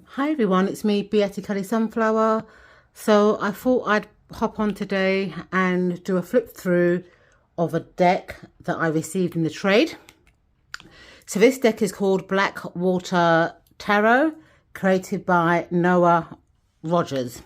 Hi everyone, it's me, Beatty Kelly Sunflower. So I thought I'd hop on today and do a flip through of a deck that I received in the trade. So this deck is called Black Water Tarot, created by Noah Rogers.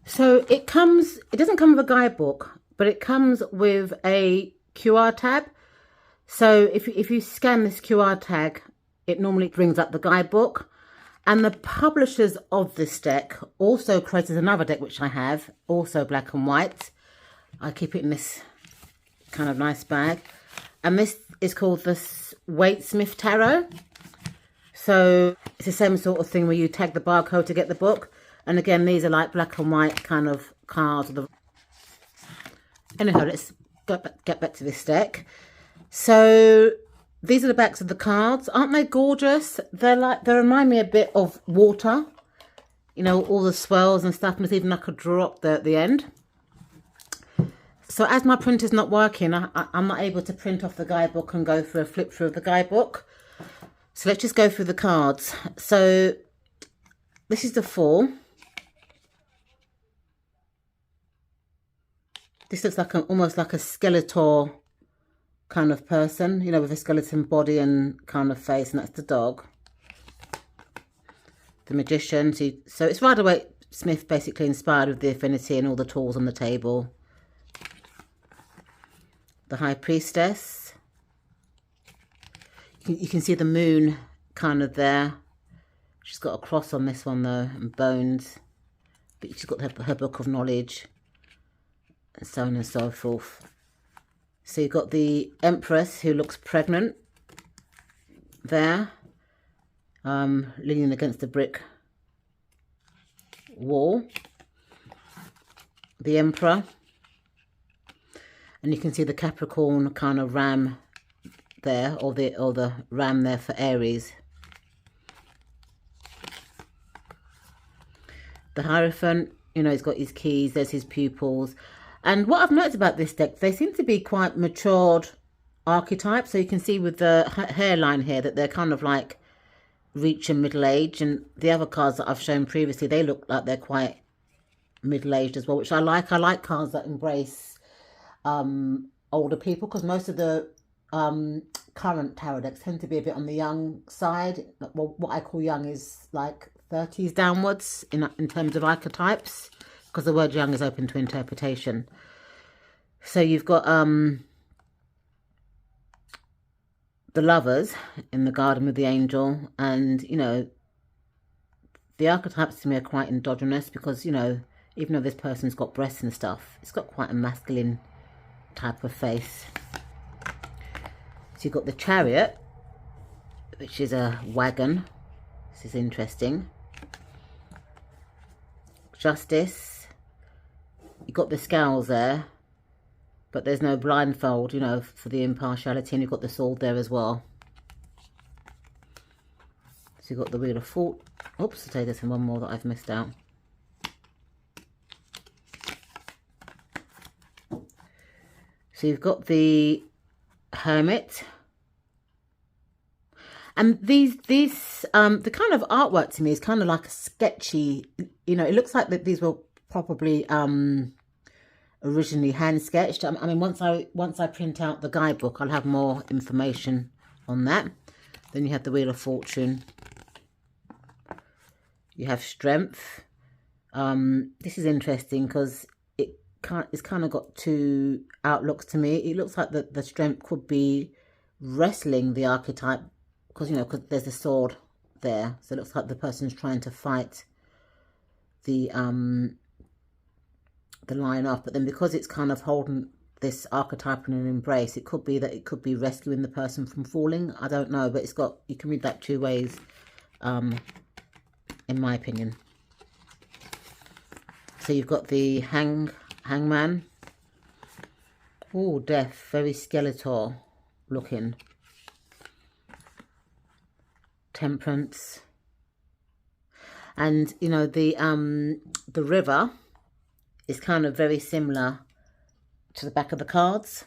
So it doesn't come with a guidebook, but it comes with a QR tab. So if you scan this QR tag, it normally brings up the guidebook. And the publishers of this deck also created another deck, which I have, also black and white. I keep it in this kind of nice bag. And this is called the Waite-Smith Tarot. So it's the same sort of thing where you tag the barcode to get the book. And again, these are like black and white kind of cards. Anyhow, let's get back to this deck. So these are the backs of the cards. Aren't they gorgeous? They remind me a bit of water. You know, all the swells and stuff. There's even like a drop there at the end. So as my printer's not working, I'm not able to print off the guidebook and go through a flip through of the guidebook. So let's just go through the cards. So this is the Fool. This looks like almost like a Skeletor kind of person, you know, with a skeleton body and kind of face, and that's the Dog. The Magician. So it's Rider-Waite-Smith basically inspired with the Affinity and all the tools on the table. The High Priestess. You can see the moon kind of there. She's got a cross on this one though, and bones. But she's got her book of knowledge, and so on and so forth. So you've got the Empress who looks pregnant there, leaning against the brick wall. The Emperor. And you can see the Capricorn kind of ram there, or the ram there for Aries. The Hierophant, you know, he's got his keys, there's his pupils. And what I've noticed about this deck, they seem to be quite matured archetypes. So you can see with the hairline here that they're kind of like reaching middle age. And the other cards that I've shown previously, they look like they're quite middle-aged as well, which I like. I like cards that embrace older people, because most of the current tarot decks tend to be a bit on the young side. Well, what I call young is like 30s downwards in terms of archetypes, because the word young is open to interpretation. So you've got the Lovers in the Garden with the Angel, and you know, the archetypes to me are quite androgynous, because you know, even though this person's got breasts and stuff, it's got quite a masculine type of face. So you've got the Chariot, which is a wagon. This is interesting. Justice. You've got the scowls there, but there's no blindfold, you know, for the impartiality, and you've got the sword there as well. So you've got the Wheel of Fortune. Oops, I'll there's one more that I've missed out. So you've got the Hermit. And the kind of artwork to me is kind of like a sketchy, you know, it looks like that these were probably originally hand sketched. I mean, once I print out the guidebook, I'll have more information on that. Then you have the Wheel of Fortune. You have Strength. This is interesting because it's kind of got two outlooks to me. It looks like the Strength could be wrestling the archetype, because you know, because there's a sword there, so it looks like the person's trying to fight the lion off. But then because it's kind of holding this archetype in an embrace, it could be that it could be rescuing the person from falling. I don't know, but you can read that two ways, in my opinion. So you've got the Hangman. Oh, Death, very Skeletor looking. Temperance. And you know, the river is kind of very similar to the back of the cards.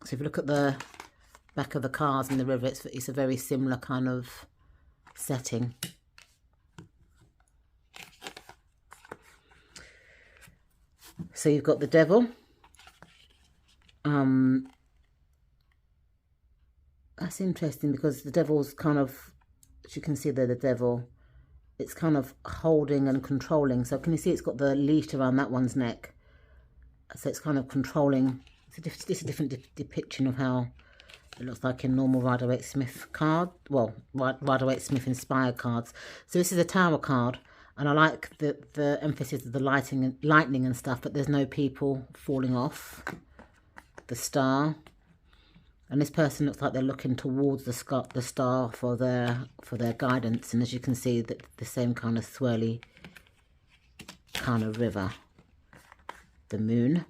So if you look at the back of the cards and the river, it's a very similar kind of setting. So you've got the devil. That's interesting because the devil's kind of, as you can see there, the devil, it's kind of holding and controlling. So can you see it's got the leash around that one's neck? So it's kind of controlling. It's a different depiction of how it looks like in normal Rider-Waite-Smith card. Well, Rider-Waite-Smith inspired cards. So this is a Tower card. And I like the emphasis of the lightning and stuff, but there's no people falling off. The star. And this person looks like they're looking towards the star for their guidance. And as you can see, the same kind of swirly kind of river. The moon.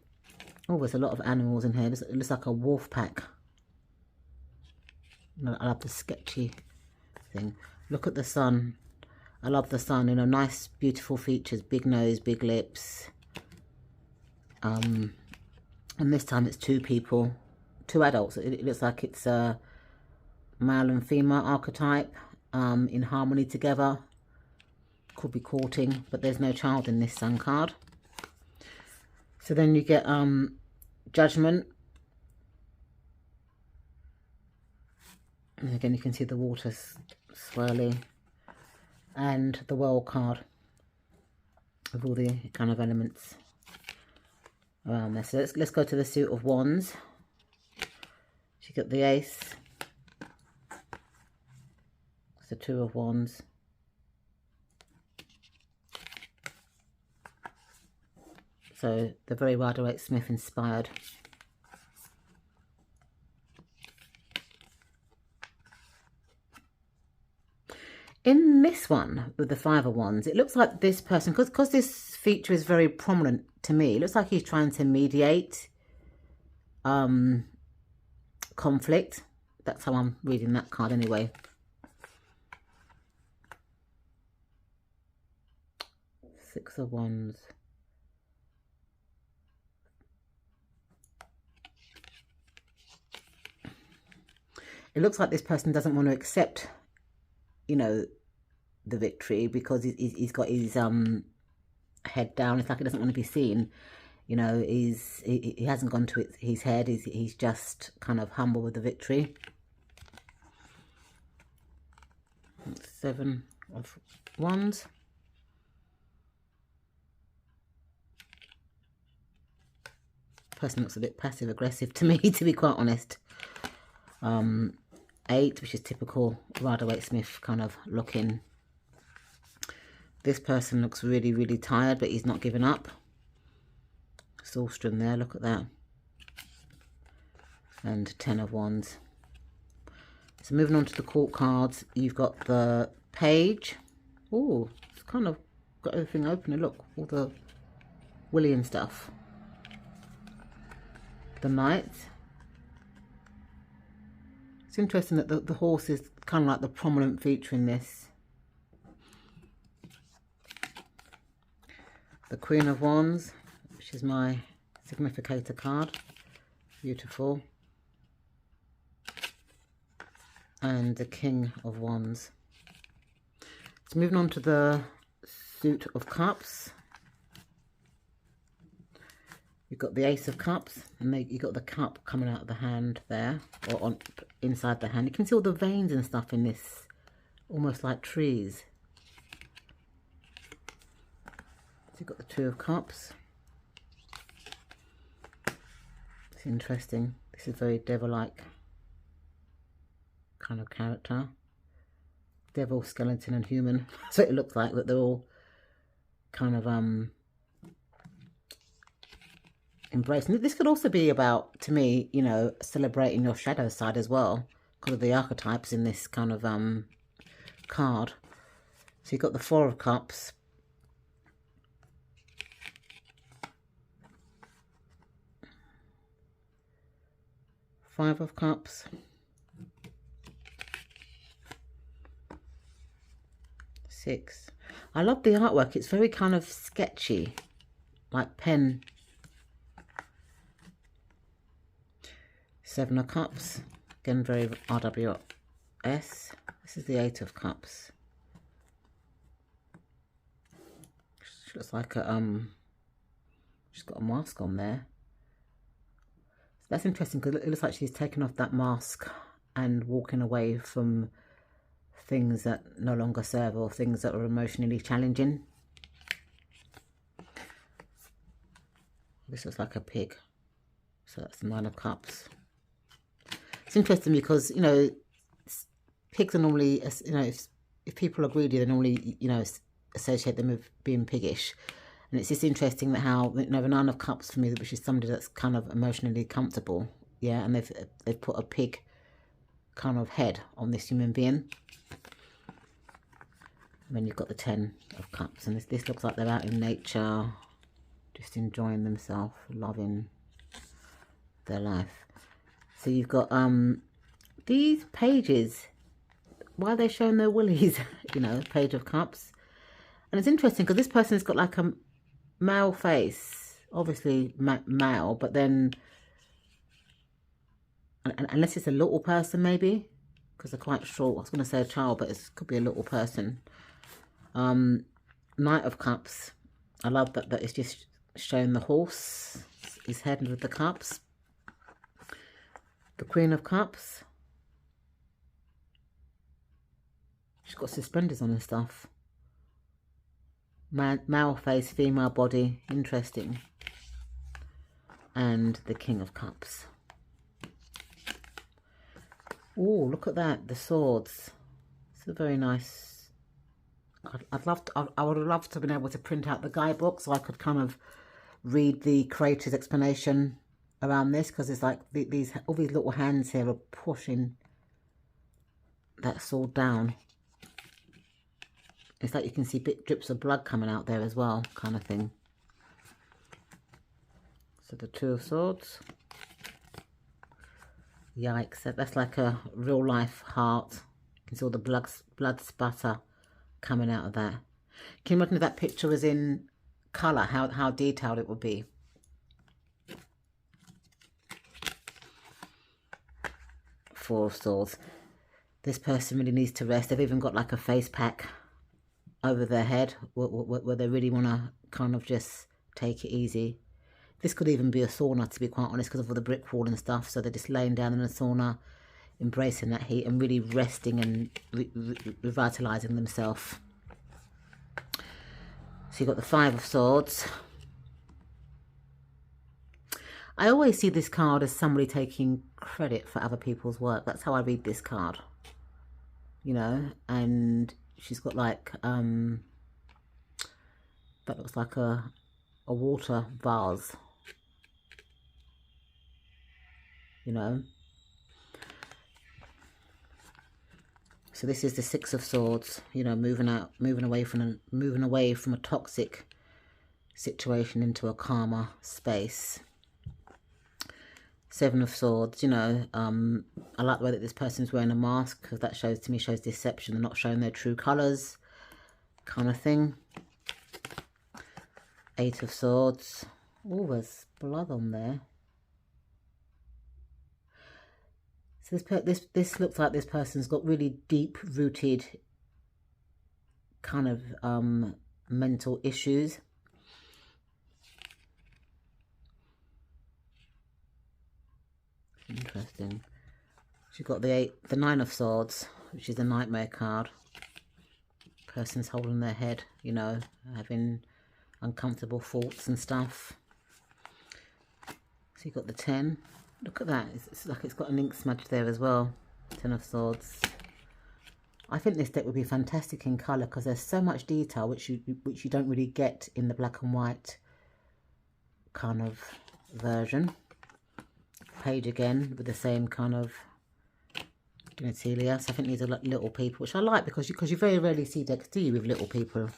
Oh, there's a lot of animals in here. It looks like a wolf pack. I love the sketchy thing. Look at the sun. I love the sun. You know, nice, beautiful features. Big nose, big lips. And this time it's two people. Two adults. It looks like it's a male and female archetype in harmony together. Could be courting, but there's no child in this sun card. So then you get Judgment. And again, you can see the water swirling. And the World card with all the kind of elements around there. So let's go to the Suit of Wands. You got the Ace, the Two of Wands, so they're very Rider-Waite-Smith inspired. In this one with the Five of Wands, it looks like this person, because this feature is very prominent to me, it looks like he's trying to mediate conflict. That's how I'm reading that card anyway. Six of Wands. It looks like this person doesn't want to accept, you know, the victory because he's got his head down. It's like he doesn't want to be seen. You know, he hasn't gone to his head. He's just kind of humble with the victory. Seven of Wands. Person looks a bit passive aggressive to me, to be quite honest. 8, which is typical Rider-Waite-Smith kind of looking. This person looks really, really tired, but he's not giving up. Sawstrom there, look at that. And 10 of Wands. So moving on to the court cards, you've got the Page. Oh, it's kind of got everything open. Look, all the William stuff. The Knight. It's interesting that the horse is kind of like the prominent feature in this. The Queen of Wands, which is my significator card. Beautiful. And the King of Wands. So moving on to the Suit of Cups. You've got the Ace of Cups, and you've got the cup coming out of the hand there, or on inside the hand. You can see all the veins and stuff in this, almost like trees. So you've got the Two of Cups. It's interesting. This is very devil-like kind of character. Devil, skeleton, and human. So it looks like that they're all kind of embracing. This could also be about, to me, you know, celebrating your shadow side as well, because of the archetypes in this kind of card. So you've got the Four of Cups. Five of Cups. 6. I love the artwork. It's very kind of sketchy, like pen. 7 of Cups. Again, very RWS. This is the 8 of Cups. She looks like a, she's got a mask on there. So that's interesting because it looks like she's taken off that mask and walking away from things that no longer serve or things that are emotionally challenging. This looks like a pig. So that's the 9 of Cups. It's interesting because, you know, pigs are normally, you know, if people are greedy, they normally, you know, associate them with being piggish. And it's just interesting that how, you know, the 9 of Cups for me, which is somebody that's kind of emotionally comfortable, yeah, and they've put a pig kind of head on this human being. And then you've got the 10 of Cups, and this looks like they're out in nature, just enjoying themselves, loving their life. So you've got these pages, why are they showing their willies? You know, Page of Cups. And it's interesting because this person's got like a male face, obviously male, but then, unless it's a little person maybe, because they're quite short. I was going to say a child, but it could be a little person. Knight of Cups. I love that it's just showing the horse, his head with the cups. The Queen of Cups. She's got suspenders on and stuff. Male face, female body. Interesting. And the King of Cups. Oh, look at that. The swords. It's a very nice. I would have loved to have been able to print out the guidebook so I could kind of read the creator's explanation around this, because it's like all these little hands here are pushing that sword down. It's like you can see drips of blood coming out there as well, kind of thing. So the 2 of Swords. Yikes, that's like a real life heart. You can see all the blood spatter coming out of that. Can you imagine if that picture was in colour, how detailed it would be? Four of Swords. This person really needs to rest. They've even got like a face pack over their head where they really want to kind of just take it easy. This could even be a sauna, to be quite honest, because of all the brick wall and stuff. So they're just laying down in a sauna, embracing that heat and really resting and revitalising themselves. So you've got the 5 of Swords. I always see this card as somebody taking credit for other people's work. That's how I read this card. You know, and she's got like, that looks like a water vase. You know. So this is the 6 of Swords, you know, moving away from a toxic situation into a calmer space. 7 of Swords, you know, I like the way that this person's wearing a mask, because that shows deception. They're not showing their true colours, kind of thing. 8 of Swords. Oh, there's blood on there. So this looks like this person's got really deep-rooted kind of mental issues. Interesting. She's got the 9 of Swords, which is the Nightmare card. Person's holding their head, you know, having uncomfortable thoughts and stuff. So you've got the 10. Look at that. It's like it's got an ink smudge there as well. 10 of Swords. I think this deck would be fantastic in colour because there's so much detail which you don't really get in the black and white kind of version. Page again with the same kind of genitalia. So I think these are like little people, which I like because you very rarely see decks, do you, with little people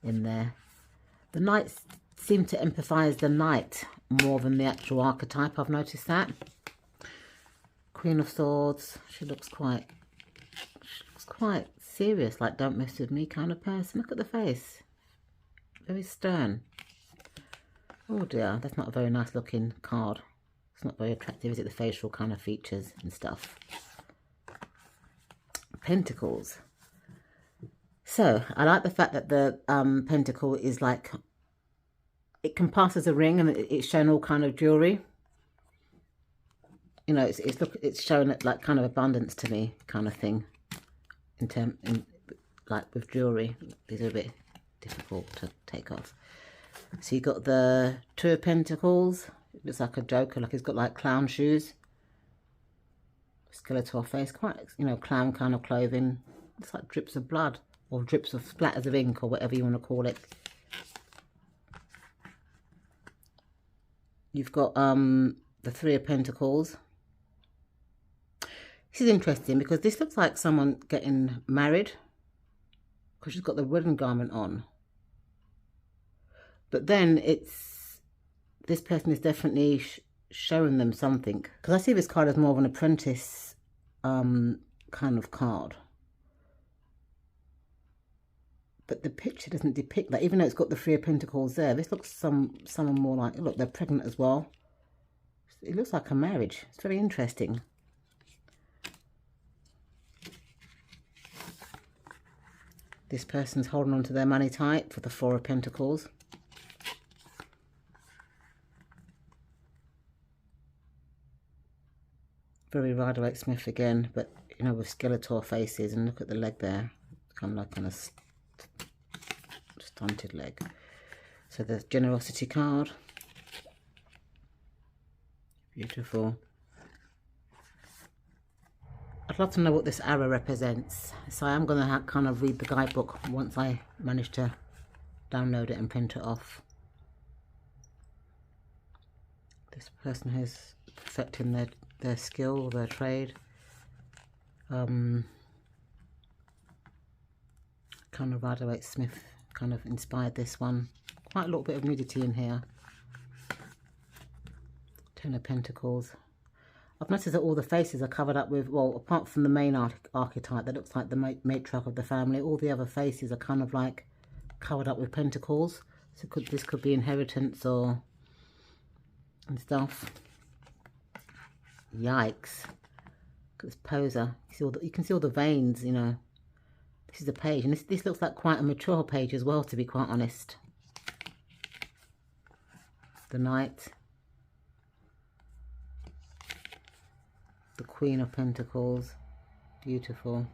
in there. The Knights seem to emphasise the knight more than the actual archetype. I've noticed that. Queen of Swords. She looks quite serious, like don't mess with me kind of person. Look at the face. Very stern. Oh dear, that's not a very nice looking card. It's not very attractive, is it? The facial kind of features and stuff. Pentacles. So, I like the fact that the pentacle is like, it can pass as a ring and it's shown all kind of jewellery. You know, it's showing it like kind of abundance to me kind of thing. Like with jewellery. These are a bit difficult to take off. So you got the Two of Pentacles. It looks like a Joker, like he's got like clown shoes. Skeletal face, quite, you know, clown kind of clothing. It's like drips of blood or drips of splatters of ink or whatever you want to call it. You've got the Three of Pentacles. This is interesting because this looks like someone getting married because she's got the wedding garment on. But then this person is definitely showing them something. Because I see this card as more of an apprentice kind of card. But the picture doesn't depict that. Even though it's got the Three of Pentacles there, this looks someone more like, look, they're pregnant as well. It looks like a marriage. It's very interesting. This person's holding on to their money tight for the Four of Pentacles. Very Rider-Waite-Smith again, but you know, with Skeletor faces, and look at the leg there, kind of like on a stunted leg. So there's Generosity card. Beautiful. I'd love to know what this arrow represents. So I am going to kind of read the guidebook once I manage to download it and print it off. This person who's perfecting their skill, their trade. Kind of Rider-Waite-Smith kind of inspired this one. Quite a little bit of nudity in here. Ten of Pentacles. I've noticed that all the faces are covered up with, well, apart from the main archetype that looks like the matriarch of the family, all the other faces are kind of like covered up with pentacles. So this could be inheritance or and stuff. Yikes. Look at this poser. You can see all the veins, you know. This is a page, and this looks like quite a mature page as well, to be quite honest. The Knight. The Queen of Pentacles. Beautiful.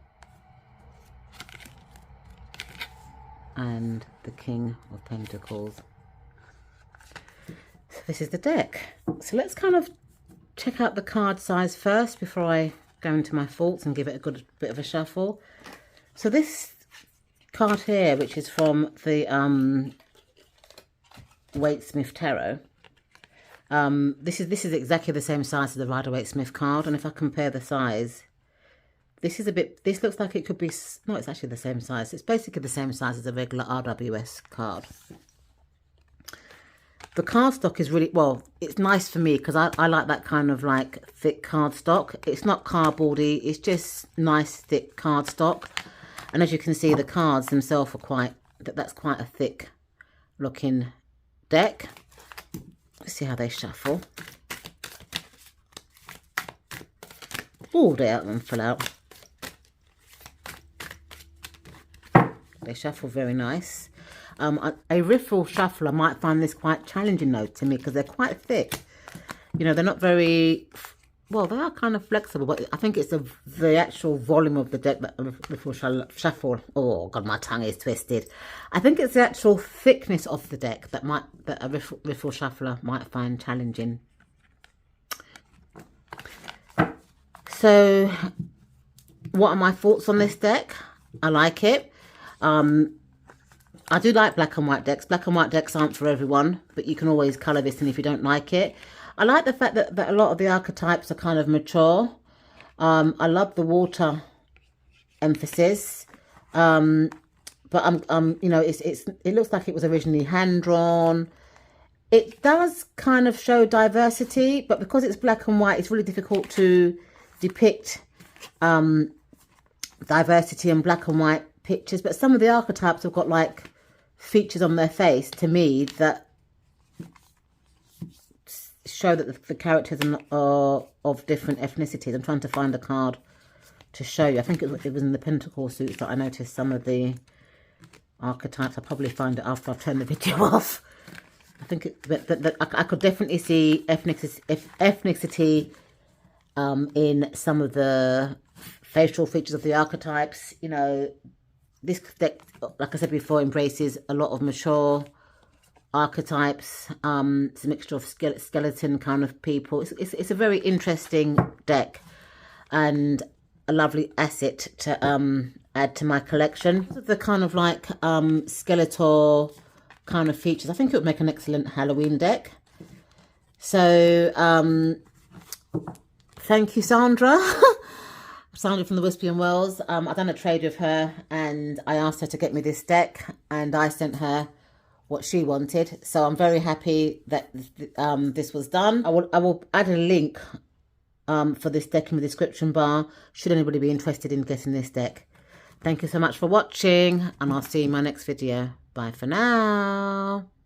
And the King of Pentacles. So this is the deck. So let's kind of check out the card size first before I go into my thoughts and give it a good bit of a shuffle. So this card here, which is from the Waite-Smith Tarot, this is exactly the same size as the Rider-Waite-Smith card, and if I compare the size, this looks like it could be, no, it's actually the same size. It's basically the same size as a regular RWS card. The cardstock is really, well, it's nice for me because I like that kind of like thick cardstock. It's not cardboardy, it's just nice thick cardstock. And as you can see, the cards themselves are that's quite a thick looking deck. Let's see how they shuffle. Oh, they out and fell out. They shuffle very nice. A riffle shuffler might find this quite challenging though to me because they're quite thick. You know, they're not very, well, they are kind of flexible, but I think it's the actual volume of the deck that a riffle shuffle, oh God, my tongue is twisted. I think it's the actual thickness of the deck that a riffle shuffler might find challenging. So, what are my thoughts on this deck? I like it. I do like black and white decks. Black and white decks aren't for everyone, but you can always colour this in if you don't like it. I like the fact that a lot of the archetypes are kind of mature. I love the water emphasis. But you know, it looks like it was originally hand drawn. It does kind of show diversity, but because it's black and white, it's really difficult to depict diversity and black and white pictures, but some of the archetypes have got like features on their face to me that show that the characters are of different ethnicities. I'm trying to find a card to show you. I think it was in the Pentacle suits that I noticed some of the archetypes. I'll probably find it after I've turned the video off. I think I could definitely see ethnicity in some of the facial features of the archetypes. You know, this deck, like I said before, embraces a lot of mature archetypes. It's a mixture of skeleton kind of people. It's a very interesting deck and a lovely asset to add to my collection. The kind of like Skeletor kind of features, I think it would make an excellent Halloween deck. So thank you, Sandra. Sandra from the Whispering Wells. I've done a trade with her and I asked her to get me this deck and I sent her what she wanted. So I'm very happy that this was done. I will add a link for this deck in the description bar should anybody be interested in getting this deck. Thank you so much for watching and I'll see you in my next video. Bye for now.